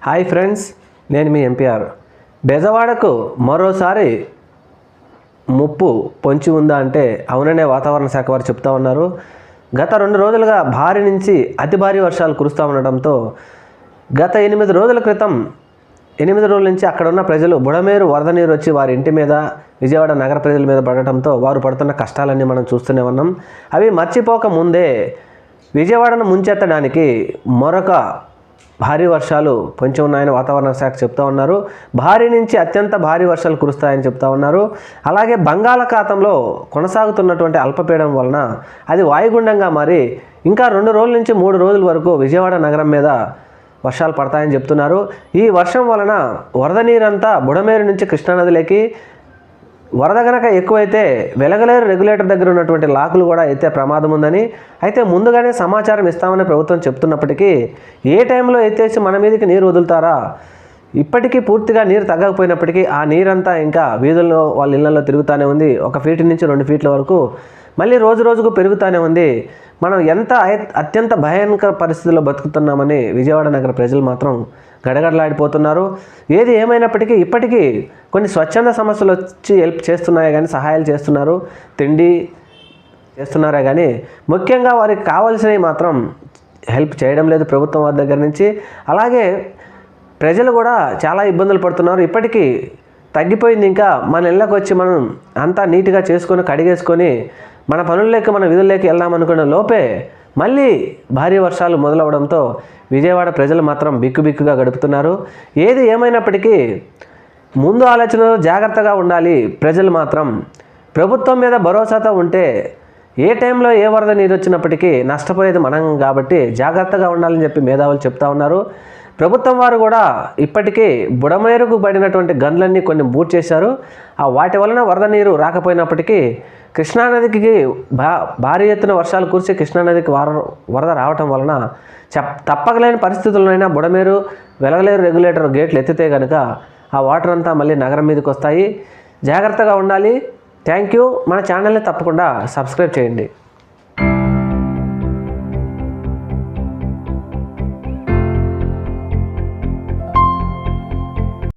Hi friends, నేను మీ MPR. బెజవాడకు మరోసారి ముప్పు పొంచి ఉందా అంటే అవుననే వాతావరణ శాఖ వారు చెప్తా ఉన్నారు. గత 2 రోజులుగా భారీ నుంచి అతి భారీ వర్షాలు కురుస్తూ ఉండడంతో గత 8 రోజుల క్రితం 8 రోజుల నుంచి అక్కడ ఉన్న ప్రజలు బుడమేరు వరద నీరు వచ్చి వారి ఇంటి మీద, విజయవాడ నగర ప్రజల మీద పడటంతో వారు పడుతున్న కష్టాలన్నీ మనం చూస్తూనే ఉన్నాం. అవి మర్చిపోక ముందే విజయవాడను ముంచెత్తడానికి మరొక భారీ వర్షాలు పొంచి ఉన్నాయని వాతావరణ శాఖ చెప్తా ఉన్నారు. భారీ నుంచి అత్యంత భారీ వర్షాలు కురుస్తాయని చెప్తా ఉన్నారు. అలాగే బంగాళాఖాతంలో కొనసాగుతున్నటువంటి అల్పపీడనం వలన అది వాయుగుండంగా మారి ఇంకా 2 రోజుల నుంచి 3 రోజుల వరకు విజయవాడ నగరం మీద వర్షాలు పడతాయని చెప్తున్నారు. ఈ వర్షం వలన వరద నీరంతా బుడమేరు నుంచి కృష్ణానదిలోకి, వరద కనుక ఎక్కువైతే వెలగలేరు రెగ్యులేటర్ దగ్గర ఉన్నటువంటి లాకులు కూడా అయితే ప్రమాదం ఉందని, అయితే ముందుగానే సమాచారం ఇస్తామని ప్రభుత్వం చెప్తున్నప్పటికీ ఏ టైంలో ఎత్తేసి మన మీదకి నీరు వదులుతారా, ఇప్పటికీ పూర్తిగా నీరు తగ్గకపోయినప్పటికీ ఆ నీరంతా ఇంకా వీధుల్లో వాళ్ళ ఇళ్లలో తిరుగుతూనే ఉంది. 1 ఫీట్ నుంచి 2 ఫీట్ల వరకు మళ్ళీ రోజు రోజుకు పెరుగుతూనే ఉంది. మనం ఎంత అత్యంత భయంకర పరిస్థితుల్లో బతుకుతున్నామని విజయవాడ నగర ప్రజలు మాత్రం గడగడలాడిపోతున్నారు. ఏది ఏమైనప్పటికీ ఇప్పటికీ కొన్ని స్వచ్ఛంద సంస్థలు వచ్చి హెల్ప్ చేస్తున్నాయి కానీ, సహాయాలు చేస్తున్నారు, తిండి చేస్తున్నారే కానీ ముఖ్యంగా వారికి కావాల్సినవి మాత్రం హెల్ప్ చేయడం లేదు ప్రభుత్వం వారి దగ్గర నుంచి. అలాగే ప్రజలు కూడా చాలా ఇబ్బందులు పడుతున్నారు. ఇప్పటికీ తగ్గిపోయింది, ఇంకా మన ఇళ్ళకి వచ్చి మనం అంతా నీట్గా చేసుకొని కడిగేసుకొని మన పనుల్లోకి, మన విధుల్లోకి వెళ్దామనుకునే లోపే మళ్ళీ భారీ వర్షాలు మొదలవడంతో విజయవాడ ప్రజలు మాత్రం బిక్కుబిక్కుగా గడుపుతున్నారు. ఏది ఏమైనప్పటికీ ముందు ఆలోచన జాగ్రత్తగా ఉండాలి. ప్రజలు మాత్రం ప్రభుత్వం మీద భరోసాతో ఉంటే ఏ టైంలో ఏ వరద నీరు వచ్చినప్పటికీ నష్టపోయేది మనం కాబట్టి జాగ్రత్తగా ఉండాలని చెప్పి మేధావులు చెప్తా ఉన్నారు. ప్రభుత్వం వారు కూడా ఇప్పటికీ బుడమేరుకు పడినటువంటి గన్లన్నీ కొన్ని బూట్ చేశారు. వాటి వలన వరద నీరు రాకపోయినప్పటికీ కృష్ణానదికి భారీ ఎత్తున వర్షాలు కురిసి కృష్ణానదికి వరద రావటం వలన తప్పకలేని పరిస్థితుల్లోనైనా బుడమేరు, వెలగలేరు రెగ్యులేటర్ గేట్లు ఎత్తితే కనుక ఆ వాటర్ అంతా మళ్ళీ నగరం మీదకి వస్తాయి. జాగ్రత్తగా ఉండాలి. Thank you. మన ఛానల్ని తప్పకుండా సబ్స్క్రైబ్ చేయండి.